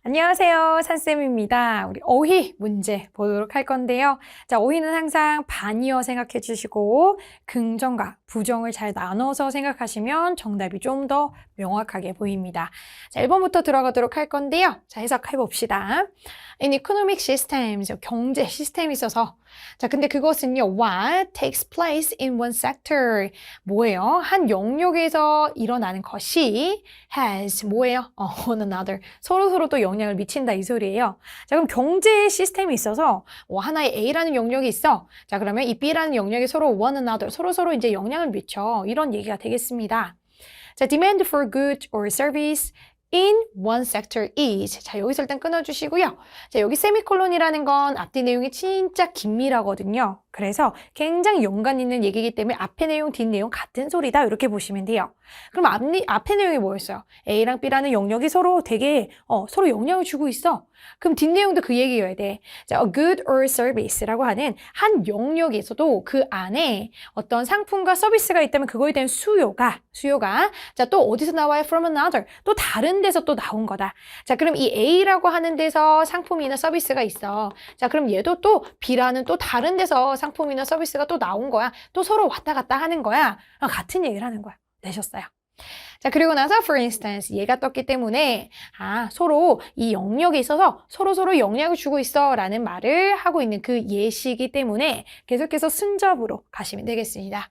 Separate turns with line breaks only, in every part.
안녕하세요. 산쌤입니다. 우리 어휘 문제 보도록 할 건데요. 자, 어휘는 항상 반이어 생각해 주시고 긍정과 부정을 잘 나눠서 생각하시면 정답이 좀 더 명확하게 보입니다. 자, 1번부터 들어가도록 할 건데요. 자, 해석해 봅시다. In economic systems, 경제 시스템이 있어서 자, 근데 그것은요, what takes place in one sector. 뭐예요? 한 영역에서 일어나는 것이 has, 뭐예요? on another. 서로서로 또 영향을 미친다 이 소리예요. 자, 그럼 경제 시스템이 있어서 하나의 A라는 영역이 있어. 자, 그러면 이 B라는 영역이 서로 one another, 서로서로 이제 영향을 미쳐. 이런 얘기가 되겠습니다. 자, demand for good or service in one sector is. 자, 여기서 일단 끊어주시고요. 자, 여기 세미콜론이라는 건 앞뒤 내용이 진짜 긴밀하거든요. 그래서 굉장히 연관 있는 얘기이기 때문에 앞에 내용, 뒷 내용 같은 소리다. 이렇게 보시면 돼요. 그럼 앞에 내용이 뭐였어요? A랑 B라는 영역이 서로 되게 서로 영향을 주고 있어. 그럼 뒷내용도 그 얘기여야 돼. 자, a good or service라고 하는 한 영역에서도 그 안에 어떤 상품과 서비스가 있다면 그거에 대한 수요가 자, 또 어디서 나와요? From another. 또 다른 데서 또 나온 거다. 자, 그럼 이 A라고 하는 데서 상품이나 서비스가 있어. 자, 그럼 얘도 또 B라는 또 다른 데서 상품이나 서비스가 또 나온 거야. 또 서로 왔다 갔다 하는 거야. 같은 얘기를 하는 거야. 되셨어요? 자, 그리고 나서 for instance 얘가 떴기 때문에 서로 이 영역에 있어서 서로서로 영향을 주고 있어 라는 말을 하고 있는 그 예시이기 때문에 계속해서 순접으로 가시면 되겠습니다.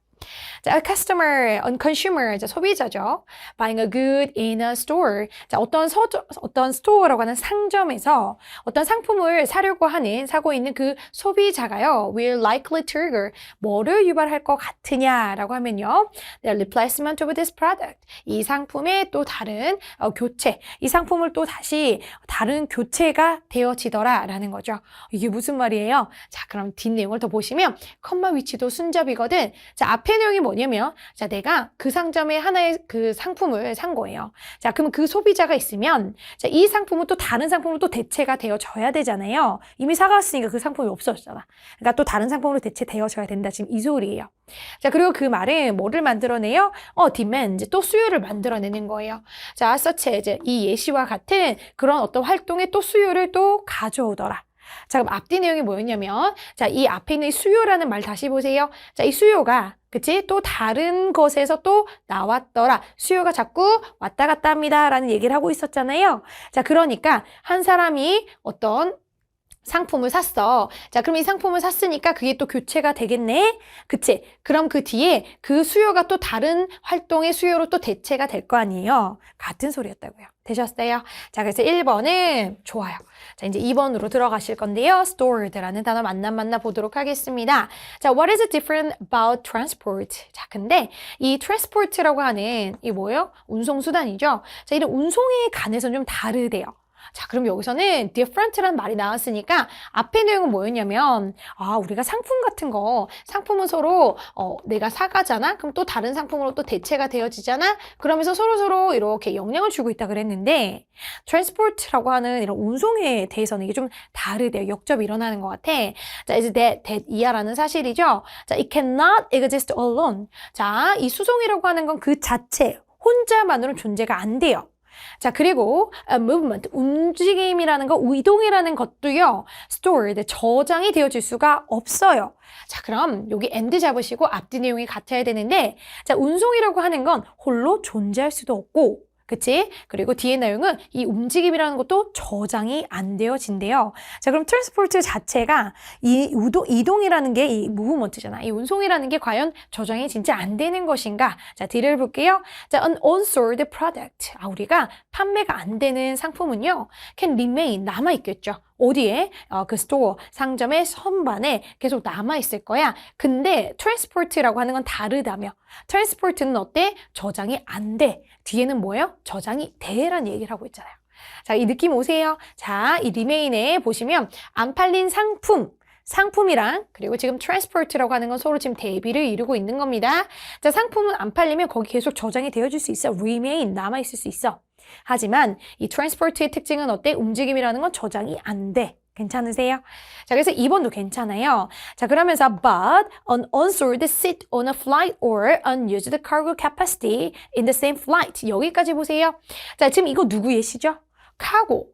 자, a customer, a consumer, 자, 소비자죠. Buying a good in a store. 자, 어떤 스토어라고 하는 상점에서 어떤 상품을 사고 있는 그 소비자가요. will likely trigger. 뭐를 유발할 것 같으냐라고 하면요. The replacement of this product. 이 상품의 또 다른 교체. 이 상품을 또 다시 다른 교체가 되어지더라라는 거죠. 이게 무슨 말이에요? 자, 그럼 뒷내용을 더 보시면 컴마 위치도 순접이거든. 자, 앞에 내용이 뭐냐면 자, 내가 그 상점에 하나의 그 상품을 산 거예요. 자, 그러면 그 소비자가 있으면 자, 이 상품은 또 다른 상품으로 또 대체가 되어져야 되잖아요. 이미 사갔으니까 그 상품이 없어졌잖아. 그러니까 또 다른 상품으로 대체되어져야 된다. 지금 이 소리예요. 자, 그리고 그 말은 뭐를 만들어내요? demand, 또 수요를 만들어내는 거예요. 자, such as 이 예시와 같은 그런 어떤 활동에 또 수요를 또 가져오더라. 자, 그럼 앞뒤 내용이 뭐였냐면 자, 이 앞에 있는 이 수요라는 말 다시 보세요. 자, 이 수요가 그치? 또 다른 것에서 또 나왔더라. 수요가 자꾸 왔다 갔다 합니다. 라는 얘기를 하고 있었잖아요. 자, 그러니까 한 사람이 어떤 상품을 샀어. 자, 그럼 이 상품을 샀으니까 그게 또 교체가 되겠네? 그치? 그럼 그 뒤에 그 수요가 또 다른 활동의 수요로 또 대체가 될 거 아니에요? 같은 소리였다고요. 되셨어요? 자, 그래서 1번은 좋아요. 자, 이제 2번으로 들어가실 건데요. stored라는 단어 만나 보도록 하겠습니다. 자, what is different about transport? 자, 근데 이 transport라고 하는 이 뭐예요? 운송수단이죠? 자, 이런 운송에 관해서는 좀 다르대요. 자, 그럼 여기서는 different라는 말이 나왔으니까 앞에 내용은 뭐였냐면 우리가 상품 같은 거 상품은 서로 내가 사가잖아? 그럼 또 다른 상품으로 또 대체가 되어지잖아? 그러면서 서로서로 이렇게 영향을 주고 있다 그랬는데 transport라고 하는 이런 운송에 대해서는 이게 좀 다르대요. 역접이 일어나는 것 같아. 자, 이제 that 이하라는 사실이죠. 자, it cannot exist alone. 자, 이 수송이라고 하는 건 그 자체 혼자만으로는 존재가 안 돼요. 자, 그리고 movement, 움직임이라는 거, 이동이라는 것도요. stored, 저장이 되어질 수가 없어요. 자, 그럼 여기 and 잡으시고 앞뒤 내용이 같아야 되는데 자, 운송이라고 하는 건 홀로 존재할 수도 없고 그치? 그리고 뒤에 내용은 이 움직임이라는 것도 저장이 안 되어진대요. 자, 그럼 트랜스포트 자체가 이 이동이라는 게 이 무브먼트잖아. 이 운송이라는 게 과연 저장이 진짜 안 되는 것인가? 자, 뒤를 볼게요. 자, an unsold product. 우리가 판매가 안 되는 상품은요. can remain, 남아있겠죠. 어디에? 그 스토어, 상점의 선반에 계속 남아있을 거야. 근데 트랜스포트라고 하는 건 다르다며. 트랜스포트는 어때? 저장이 안 돼. 뒤에는 뭐예요? 저장이 돼라는 얘기를 하고 있잖아요. 자, 이 느낌 오세요? 자, 이 리메인에 보시면 안 팔린 상품이랑 그리고 지금 트랜스포트라고 하는 건 서로 지금 대비를 이루고 있는 겁니다. 자, 상품은 안 팔리면 거기 계속 저장이 되어질 수 있어. remain, 남아있을 수 있어. 하지만 이 트랜스포트의 특징은 어때? 움직임이라는 건 저장이 안 돼. 괜찮으세요? 자, 그래서 2번도 괜찮아요. 자, 그러면서 but an unsold seat on a flight or unused cargo capacity in the same flight. 여기까지 보세요. 자, 지금 이거 누구 예시죠? 카고.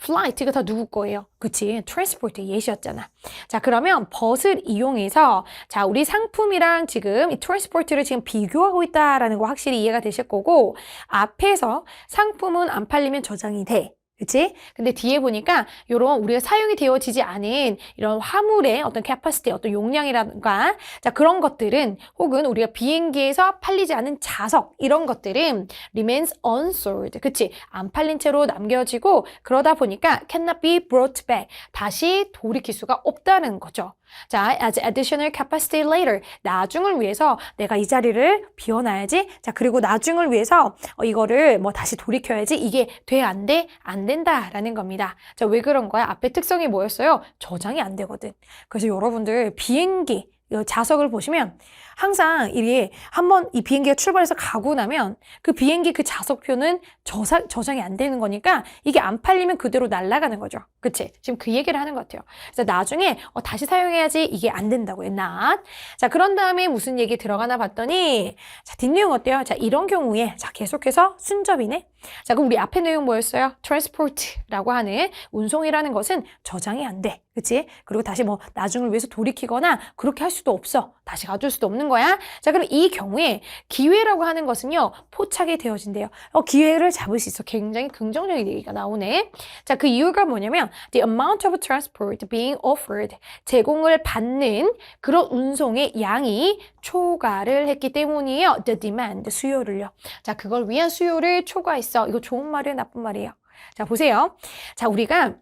flight가 다 누구 거예요? 그치? transport 예시였잖아. 자, 그러면 but을 이용해서 자, 우리 상품이랑 지금 이 transport를 지금 비교하고 있다라는 거 확실히 이해가 되실 거고 앞에서 상품은 안 팔리면 저장이 돼. 그치? 근데 뒤에 보니까 요런 우리가 사용이 되어지지 않은 이런 화물의 어떤 capacity, 어떤 용량이라든가 자, 그런 것들은 혹은 우리가 비행기에서 팔리지 않은 자석 이런 것들은 remains unsold. 그치? 안 팔린 채로 남겨지고 그러다 보니까 cannot be brought back. 다시 돌이킬 수가 없다는 거죠. 자, as additional capacity later. 나중을 위해서 내가 이 자리를 비워놔야지. 자, 그리고 나중을 위해서 이거를 뭐 다시 돌이켜야지. 이게 돼, 안 돼? 안 된다라는 겁니다. 자, 왜 그런 거야? 앞에 특성이 뭐였어요? 저장이 안 되거든. 그래서 여러분들 비행기 자석을 보시면 항상 이게 한번 이 비행기가 출발해서 가고 나면 그 비행기 그 자석표는 저장이 안 되는 거니까 이게 안 팔리면 그대로 날아가는 거죠. 그치? 지금 그 얘기를 하는 것 같아요. 그래서 나중에 다시 사용해야지 이게 안 된다고요. not. 자, 그런 다음에 무슨 얘기 들어가나 봤더니 자, 뒷내용 어때요? 자, 이런 경우에 자, 계속해서 순접이네. 자, 그럼 우리 앞에 내용 뭐였어요? transport라고 하는 운송이라는 것은 저장이 안 돼. 그치? 그리고 다시 뭐 나중을 위해서 돌이키거나 그렇게 할 수도 없어. 다시 가줄 수도 없는 거야. 자, 그럼 이 경우에 기회라고 하는 것은요, 포착이 되어진대요. 기회를 잡을 수 있어. 굉장히 긍정적인 얘기가 나오네. 자, 그 이유가 뭐냐면 the amount of transport being offered 제공을 받는 그런 운송의 양이 초과를 했기 때문이에요. the demand 수요를요. 자, 그걸 위한 수요를 초과했어. 이거 좋은 말이에요, 나쁜 말이에요? 자, 보세요. 자, 우리가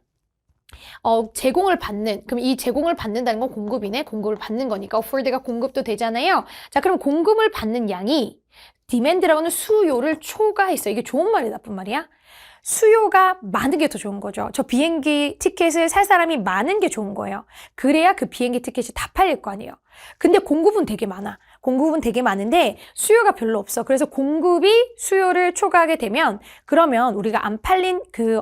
제공을 받는, 그럼 이 제공을 받는다는 건 공급이네. 공급을 받는 거니까 offered가 공급도 되잖아요. 자, 그럼 공급을 받는 양이 demand라고 하는 수요를 초과했어. 이게 좋은 말이야, 나쁜 말이야? 수요가 많은 게 더 좋은 거죠. 저 비행기 티켓을 살 사람이 많은 게 좋은 거예요. 그래야 그 비행기 티켓이 다 팔릴 거 아니에요. 근데 공급은 되게 많아. 공급은 되게 많은데 수요가 별로 없어. 그래서 공급이 수요를 초과하게 되면 그러면 우리가 안 팔린 그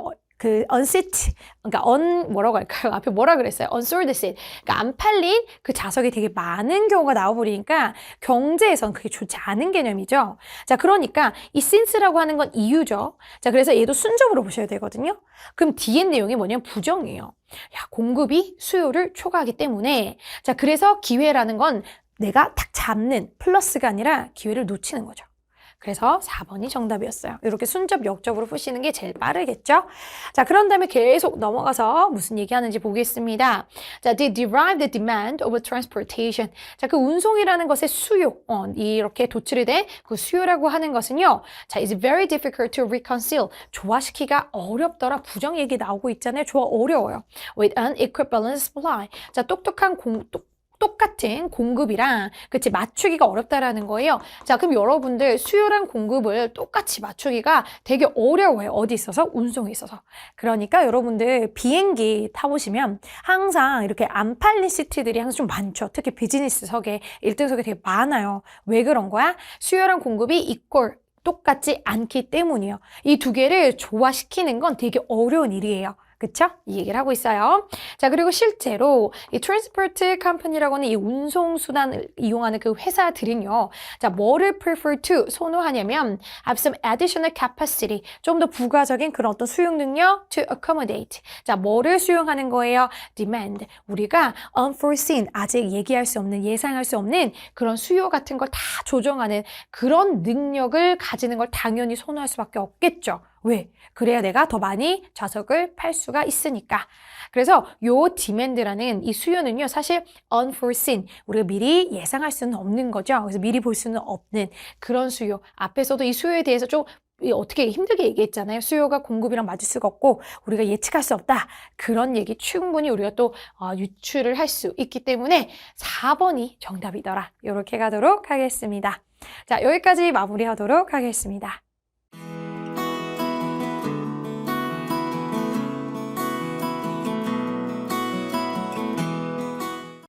unseat, 그러니까 뭐라고 할까요? 앞에 뭐라 그랬어요? unsold seat. 그러니까 안 팔린 그 좌석이 되게 많은 경우가 나와버리니까 경제에선 그게 좋지 않은 개념이죠. 자, 그러니까 이 since라고 하는 건 이유죠. 자, 그래서 얘도 순접으로 보셔야 되거든요. 그럼 뒤에 내용이 뭐냐면 부정이에요. 야, 공급이 수요를 초과하기 때문에 자, 그래서 기회라는 건 내가 딱 잡는 플러스가 아니라 기회를 놓치는 거죠. 그래서 4번이 정답이었어요. 이렇게 순접 역접으로 푸시는 게 제일 빠르겠죠? 자, 그런 다음에 계속 넘어가서 무슨 얘기하는지 보겠습니다. 자, they derive the demand of transportation. 자, 그 운송이라는 것의 수요, 이렇게 도출이 된 그 수요라고 하는 것은요. 자, is very difficult to reconcile. 조화시키기가 어렵더라. 부정 얘기 나오고 있잖아요. 조화 어려워요. with an equivalent supply. 자, 똑같은 공급이랑 그치 맞추기가 어렵다라는 거예요. 자, 그럼 여러분들 수요랑 공급을 똑같이 맞추기가 되게 어려워요. 어디 있어서? 운송에 있어서. 그러니까 여러분들 비행기 타보시면 항상 이렇게 안 팔린 시트들이 항상 좀 많죠. 특히 비즈니스석에 1등석에 되게 많아요. 왜 그런 거야? 수요랑 공급이 똑같지 않기 때문이에요. 이 두 개를 조화시키는 건 되게 어려운 일이에요. 그쵸? 이 얘기를 하고 있어요. 자, 그리고 실제로 이 transport company라고 하는 이 운송수단을 이용하는 그 회사들은요. 자, 뭐를 prefer to 선호하냐면 have some additional capacity. 좀 더 부가적인 그런 어떤 수용 능력 to accommodate. 자, 뭐를 수용하는 거예요? demand. 우리가 unforeseen, 아직 얘기할 수 없는, 예상할 수 없는 그런 수요 같은 걸 다 조정하는 그런 능력을 가지는 걸 당연히 선호할 수밖에 없겠죠. 왜? 그래야 내가 더 많이 좌석을 팔 수가 있으니까. 그래서 요 demand라는 이 수요는요, 사실 unforeseen, 우리가 미리 예상할 수는 없는 거죠. 그래서 미리 볼 수는 없는 그런 수요. 앞에서도 이 수요에 대해서 좀 어떻게 힘들게 얘기했잖아요. 수요가 공급이랑 맞을 수가 없고 우리가 예측할 수 없다. 그런 얘기 충분히 우리가 또 유추를 할 수 있기 때문에 4번이 정답이더라. 이렇게 가도록 하겠습니다. 자, 여기까지 마무리하도록 하겠습니다.